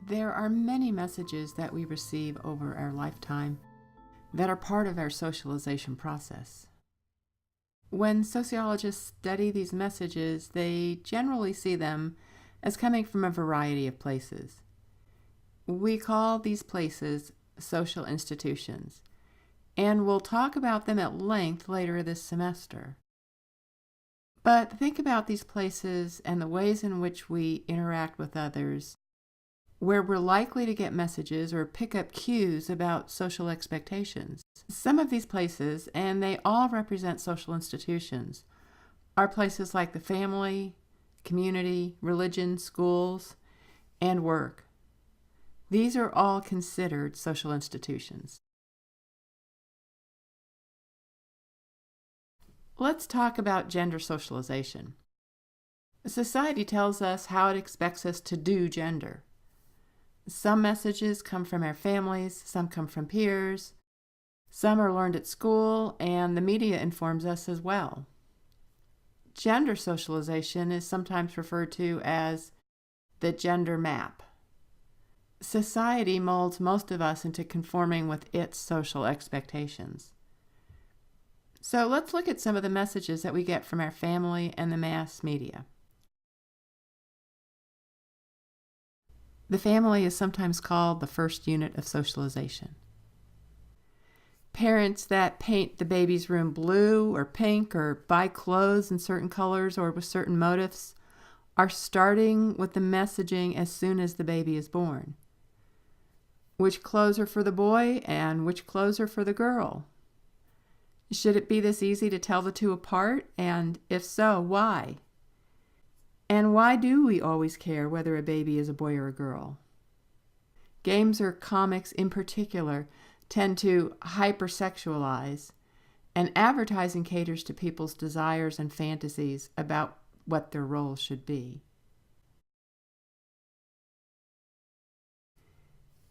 There are many messages that we receive over our lifetime that are part of our socialization process. When sociologists study these messages, they generally see them as coming from a variety of places. We call these places social institutions, and we'll talk about them at length later this semester. But think about these places and the ways in which we interact with others, where we're likely to get messages or pick up cues about social expectations. Some of these places, and they all represent social institutions, are places like the family, community, religion, schools, and work. These are all considered social institutions. Let's talk about gender socialization. Society tells us how it expects us to do gender. Some messages come from our families, some come from peers, some are learned at school, and the media informs us as well. Gender socialization is sometimes referred to as the gender map. Society molds most of us into conforming with its social expectations. So let's look at some of the messages that we get from our family and the mass media. The family is sometimes called the first unit of socialization. Parents that paint the baby's room blue or pink or buy clothes in certain colors or with certain motifs are starting with the messaging as soon as the baby is born. Which clothes are for the boy and which clothes are for the girl? Should it be this easy to tell the two apart? And if so, why? And why do we always care whether a baby is a boy or a girl? Games or comics in particular tend to hypersexualize, and advertising caters to people's desires and fantasies about what their roles should be.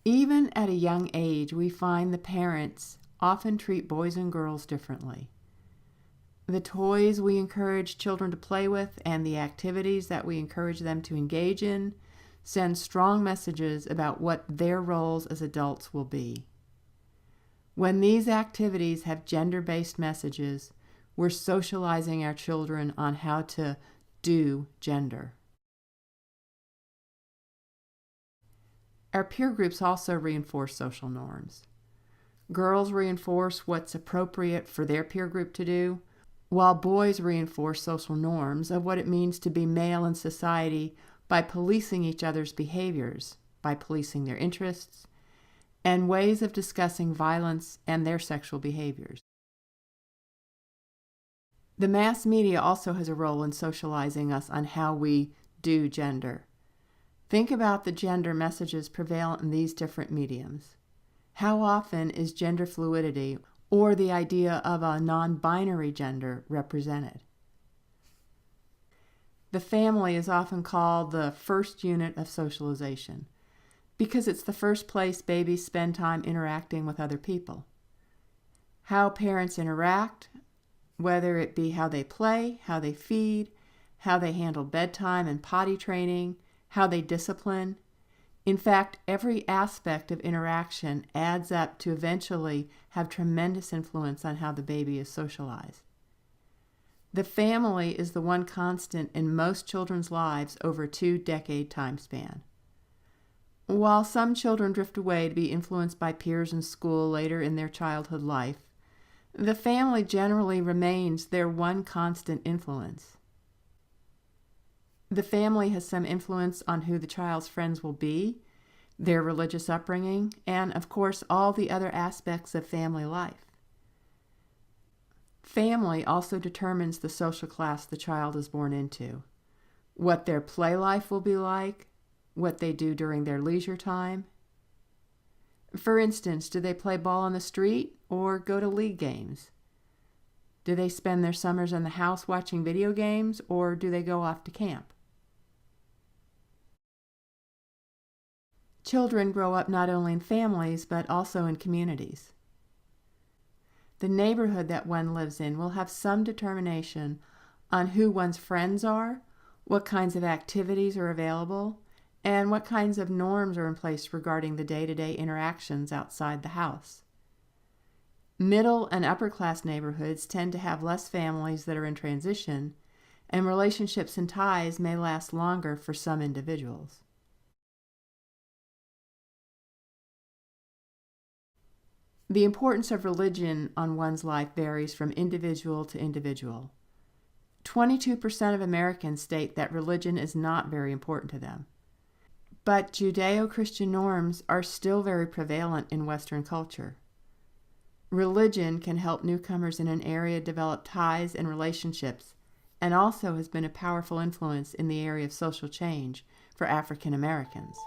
Even at a young age, we find the parents often treat boys and girls differently. The toys we encourage children to play with and the activities that we encourage them to engage in send strong messages about what their roles as adults will be. When these activities have gender-based messages, we're socializing our children on how to do gender. Our peer groups also reinforce social norms. Girls reinforce what's appropriate for their peer group to do, while boys reinforce social norms of what it means to be male in society by policing each other's behaviors, by policing their interests, and ways of discussing violence and their sexual behaviors. The mass media also has a role in socializing us on how we do gender. Think about the gender messages prevalent in these different mediums. How often is gender fluidity or the idea of a non-binary gender represented? The family is often called the first unit of socialization because it's the first place babies spend time interacting with other people. How parents interact, whether it be how they play, how they feed, how they handle bedtime and potty training, how they discipline. In fact, every aspect of interaction adds up to eventually have tremendous influence on how the baby is socialized. The family is the one constant in most children's lives over a 2-decade time span. While some children drift away to be influenced by peers in school later in their childhood life, the family generally remains their one constant influence. The family has some influence on who the child's friends will be, their religious upbringing, and, of course, all the other aspects of family life. Family also determines the social class the child is born into, what their play life will be like, what they do during their leisure time. For instance, do they play ball on the street or go to league games? Do they spend their summers in the house watching video games, or do they go off to camp? Children grow up not only in families, but also in communities. The neighborhood that one lives in will have some determination on who one's friends are, what kinds of activities are available, And what kinds of norms are in place regarding the day-to-day interactions outside the house? Middle and upper-class neighborhoods tend to have less families that are in transition, and relationships and ties may last longer for some individuals. The importance of religion on one's life varies from individual to individual. 22% of Americans state that religion is not very important to them. But Judeo-Christian norms are still very prevalent in Western culture. Religion can help newcomers in an area develop ties and relationships, and also has been a powerful influence in the area of social change for African Americans.